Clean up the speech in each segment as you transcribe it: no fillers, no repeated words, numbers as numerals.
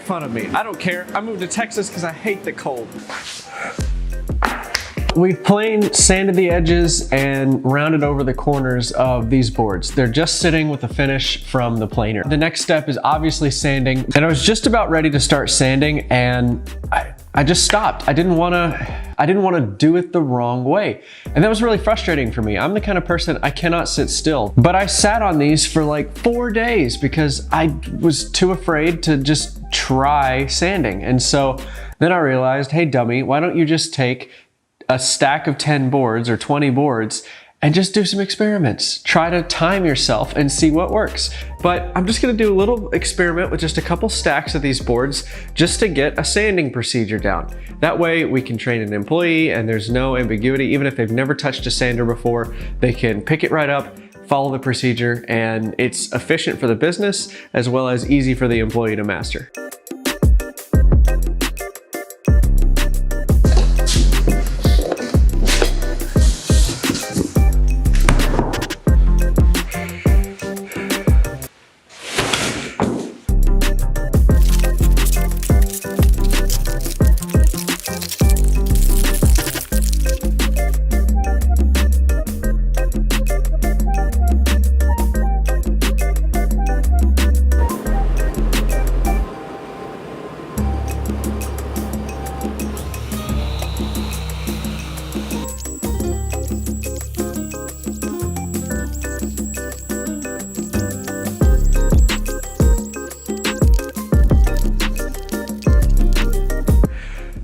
fun of me. I don't care. I moved to Texas because I hate the cold. We've planed sanded the edges and rounded over the corners of these boards. They're just sitting with the finish from the planer. The next step is obviously sanding. And I was just about ready to start sanding and I just stopped. I didn't want to do it the wrong way. And that was really frustrating for me. I'm the kind of person, I cannot sit still. But I sat on these for like 4 days because I was too afraid to just try sanding. And so then I realized, hey dummy, why don't you just take a stack of 10 boards or 20 boards and just do some experiments. Try to time yourself and see what works. But I'm just gonna do a little experiment with just a couple stacks of these boards just to get a sanding procedure down. That way we can train an employee and there's no ambiguity. Even if they've never touched a sander before, they can pick it right up, follow the procedure, and it's efficient for the business as well as easy for the employee to master.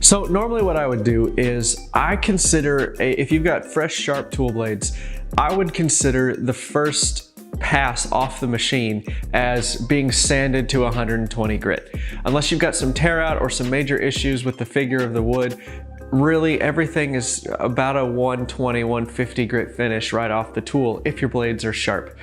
So normally what I would do is I consider, if you've got fresh sharp tool blades, I would consider the first pass off the machine as being sanded to 120 grit. Unless you've got some tear out or some major issues with the figure of the wood, really everything is about a 120, 150 grit finish right off the tool if your blades are sharp.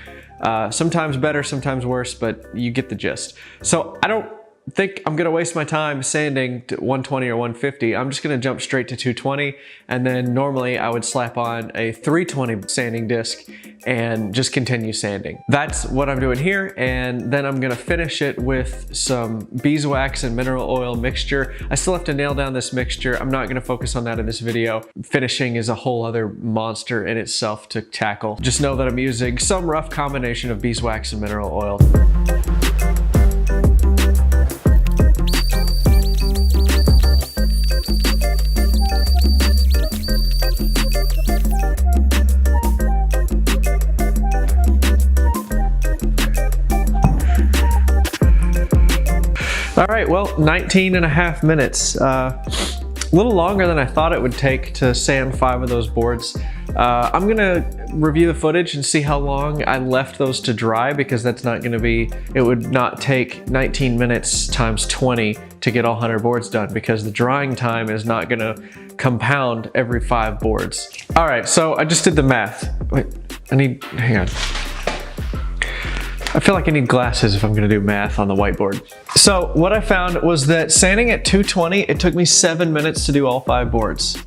Sometimes better, sometimes worse, but you get the gist. So I don't think I'm gonna waste my time sanding to 120 or 150. I'm just gonna jump straight to 220, and then normally I would slap on a 320 sanding disc and just continue sanding. That's what I'm doing here, and then I'm gonna finish it with some beeswax and mineral oil mixture. I still have to nail down this mixture. I'm not gonna focus on that in this video. Finishing is a whole other monster in itself to tackle. Just know that I'm using some rough combination of beeswax and mineral oil. All right, well, 19.5 minutes. A little longer than I thought it would take to sand 5 of those boards. I'm gonna review the footage and see how long I left those to dry, because that's not gonna be, it would not take 19 minutes times 20 to get all 100 boards done, because the drying time is not gonna compound every 5 boards. All right, so I just did the math. Wait, hang on. I feel like I need glasses if I'm gonna do math on the whiteboard. So what I found was that sanding at 220, it took me 7 minutes to do all 5 boards.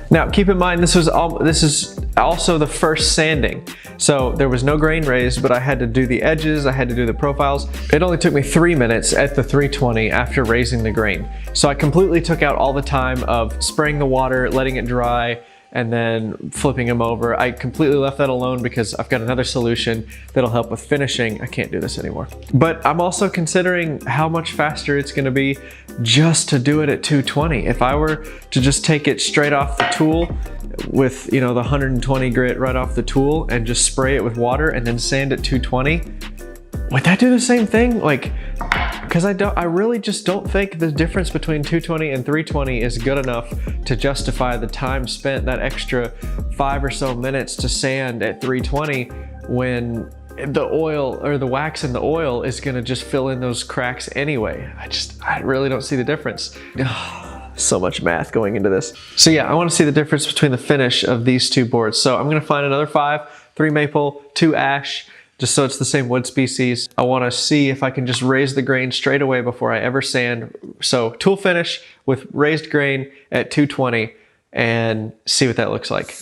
Now keep in mind, this is also the first sanding. So there was no grain raised, but I had to do the edges, I had to do the profiles. It only took me 3 minutes at the 320 after raising the grain. So I completely took out all the time of spraying the water, letting it dry, and then flipping them over. I completely left that alone because I've got another solution that'll help with finishing. I can't do this anymore. But I'm also considering how much faster it's gonna be just to do it at 220. If I were to just take it straight off the tool with, you know, the 120 grit right off the tool and just spray it with water and then sand at 220, would that do the same thing? Like, because I really just don't think the difference between 220 and 320 is good enough to justify the time spent, that extra 5 or so minutes to sand at 320, when the oil or the wax in the oil is gonna just fill in those cracks anyway. I really don't see the difference. So much math going into this. So yeah, I wanna see the difference between the finish of these 2 boards. So I'm gonna find another 5, 3 maple, 2 ash, just so it's the same wood species. I wanna see if I can just raise the grain straight away before I ever sand. So tool finish with raised grain at 220 and see what that looks like.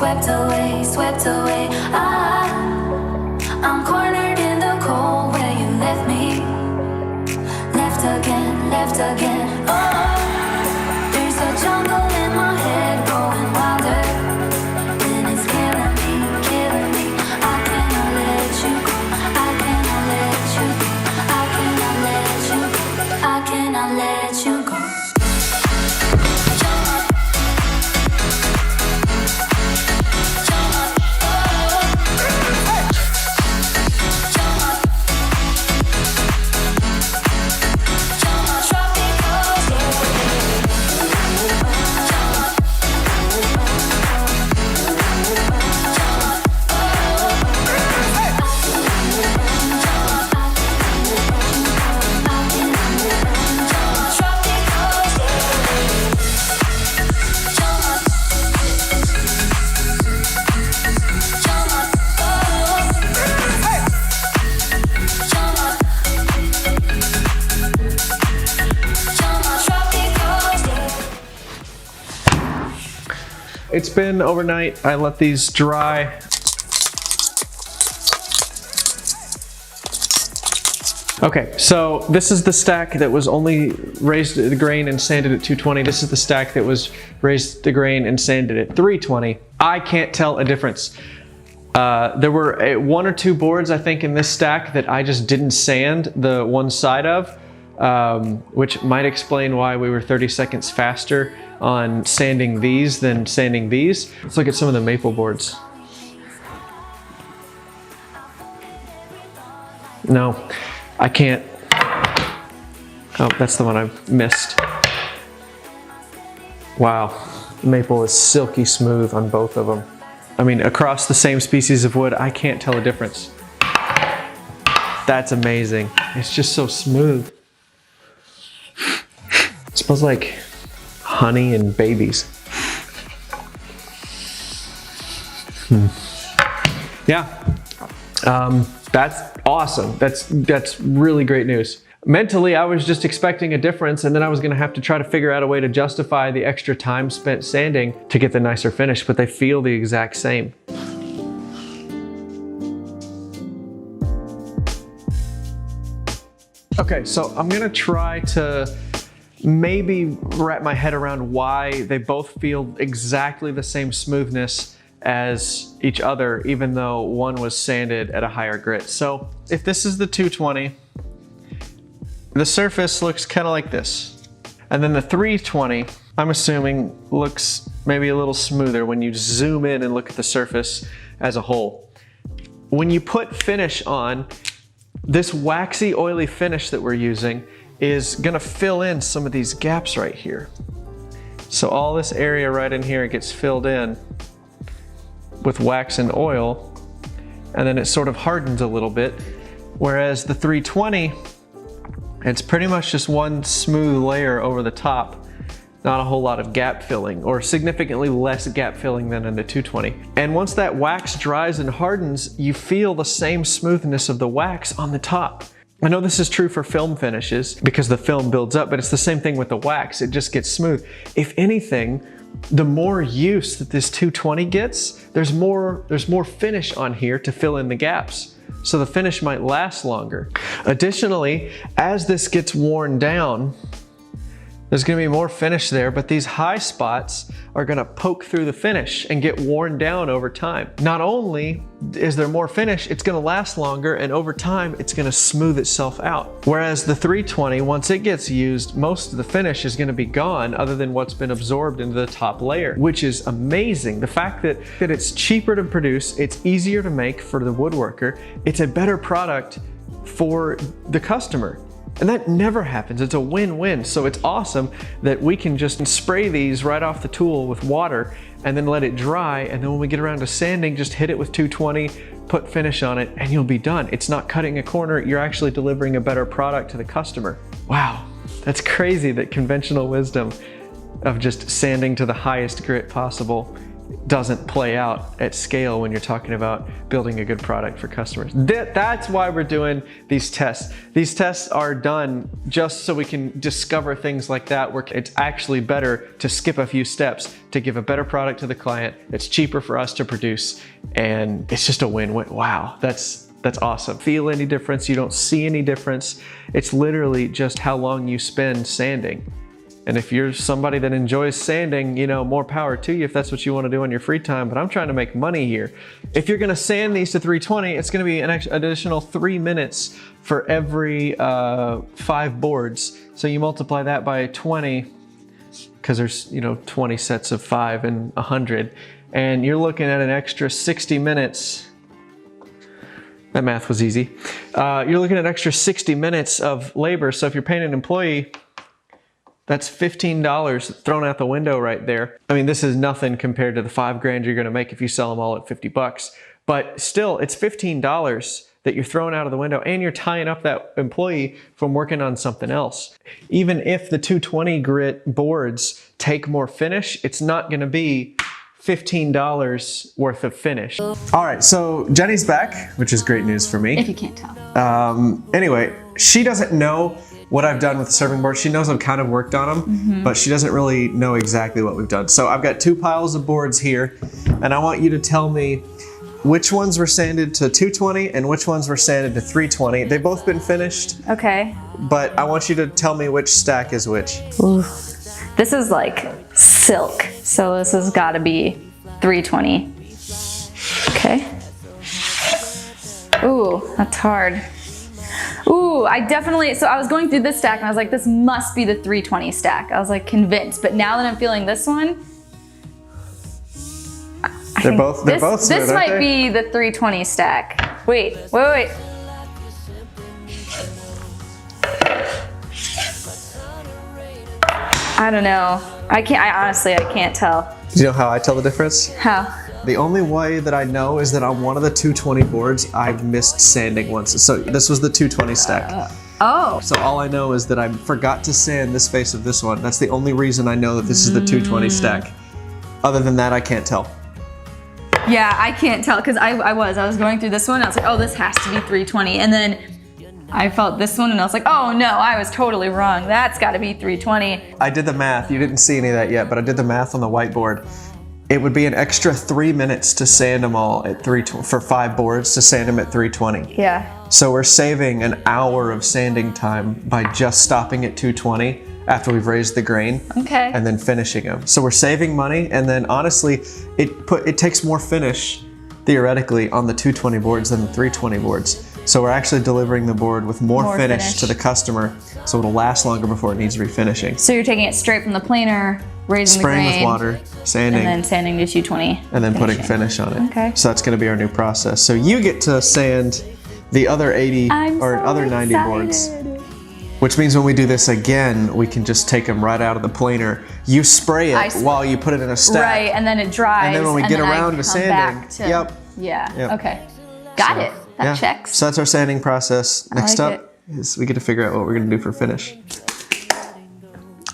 swept away, swept away. I'm cornered in the cold where you left me. Left again, left again. Oh, there's a jungle in my head growing wilder, and it's killing me, killing me. I cannot let you go. I cannot let you go. I cannot let you go. I cannot let you go. It's been overnight. I let these dry. Okay, so this is the stack that was only raised the grain and sanded at 220. This is the stack that was raised the grain and sanded at 320. I can't tell a difference. There were one or two boards, I think, in this stack that I just didn't sand the one side of, which might explain why we were 30 seconds faster on sanding these than sanding these. Let's look at some of the maple boards. No, I can't. Oh, that's the one I missed. Wow, maple is silky smooth on both of them. I mean, across the same species of wood, I can't tell a difference. That's amazing. It's just so smooth. It smells like honey and babies. Yeah, that's awesome. That's really great news. Mentally, I was just expecting a difference, and then I was gonna have to try to figure out a way to justify the extra time spent sanding to get the nicer finish, but they feel the exact same. Okay, so I'm gonna try to maybe wrap my head around why they both feel exactly the same smoothness as each other, even though one was sanded at a higher grit. So if this is the 220, the surface looks kind of like this. And then the 320, I'm assuming, looks maybe a little smoother when you zoom in and look at the surface as a whole. When you put finish on, this waxy, oily finish that we're using is gonna fill in some of these gaps right here. So all this area right in here gets filled in with wax and oil, and then it sort of hardens a little bit. Whereas the 320, it's pretty much just one smooth layer over the top, not a whole lot of gap filling, or significantly less gap filling than in the 220. And once that wax dries and hardens, you feel the same smoothness of the wax on the top. I know this is true for film finishes because the film builds up, but it's the same thing with the wax. It just gets smooth. If anything, the more use that this 220 gets, there's more finish on here to fill in the gaps. So the finish might last longer. Additionally, as this gets worn down, there's gonna be more finish there, but these high spots are gonna poke through the finish and get worn down over time. Not only is there more finish, it's gonna last longer, and over time, it's gonna smooth itself out. Whereas the 320, once it gets used, most of the finish is gonna be gone other than what's been absorbed into the top layer, which is amazing. The fact that it's cheaper to produce, it's easier to make for the woodworker, it's a better product for the customer. And that never happens. It's a win-win. So it's awesome that we can just spray these right off the tool with water and then let it dry. And then when we get around to sanding, just hit it with 220, put finish on it, and you'll be done. It's not cutting a corner. You're actually delivering a better product to the customer. Wow, that's crazy that conventional wisdom of just sanding to the highest grit possible doesn't play out at scale when you're talking about building a good product for customers. That's why we're doing these tests. These tests are done just so we can discover things like that where it's actually better to skip a few steps to give a better product to the client. It's cheaper for us to produce, and it's just a win-win. Wow, that's awesome. Feel any difference? You don't see any difference. It's literally just how long you spend sanding. And if you're somebody that enjoys sanding, you know, more power to you if that's what you want to do on your free time, but I'm trying to make money here. If you're gonna sand these to 320, it's gonna be an additional 3 minutes for every 5 boards. So you multiply that by 20, because there's, you know, 20 sets of 5 and 100, and you're looking at an extra 60 minutes. That math was easy. You're looking at an extra 60 minutes of labor. So if you're paying an employee, that's $15 thrown out the window right there. I mean, this is nothing compared to the $5 grand you're gonna make if you sell them all at 50 bucks. But still, it's $15 that you're throwing out of the window, and you're tying up that employee from working on something else. Even if the 220 grit boards take more finish, it's not gonna be $15 worth of finish. All right, so Jenny's back, which is great news for me. If you can't tell. Anyway, she doesn't know what I've done with the serving board. She knows I've kind of worked on them, but she doesn't really know exactly what we've done. So I've got 2 piles of boards here, and I want you to tell me which ones were sanded to 220 and which ones were sanded to 320. They've both been finished. Okay. But I want you to tell me which stack is which. Ooh. This is like silk, so this has got to be 320. Okay. Ooh, that's hard. Ooh, so I was going through this stack and I was like, this must be the 320 stack. I was like convinced, but now that I'm feeling this one, They're both smooth, this might aren't they? be the 320 stack. Wait. I don't know. I can't tell. Do you know how I tell the difference? How? The only way that I know is that on one of the 220 boards, I've missed sanding once. So this was the 220 stack. Oh. So all I know is that I forgot to sand this face of this one. That's the only reason I know that this is the 220 stack. Other than that, I can't tell. Yeah, I can't tell because I was going through this one. I was like, oh, this has to be 320. And then I felt this one and I was like, oh no, I was totally wrong. That's got to be 320. I did the math. You didn't see any of that yet, but I did the math on the whiteboard. It would be an extra 3 minutes to sand them all at 320 for 5 boards to sand them at 320. Yeah. So we're saving an hour of sanding time by just stopping at 220 after we've raised the grain. Okay. And then finishing them. So we're saving money, and then honestly, it takes more finish theoretically on the 220 boards than the 320 boards. So we're actually delivering the board with more finish to the customer, so it'll last longer before it needs refinishing. So you're taking it straight from the planer, raising Spraying the grain, with water, sanding, and then sanding to 220. and then putting finish on it. Okay. So that's going to be our new process. So you get to sand the other 80 or other 90 boards, which means when we do this again, we can just take them right out of the planer. You spray it while you put it in a stack. Right, and then it dries. And then when we get around to sanding, Yeah. Okay. Got it. That checks. So that's our sanding process. Next like up is we get to figure out what we're going to do for finish.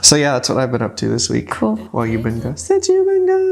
So yeah, that's what I've been up to this week. Cool. While you've been gone. Since you've been gone.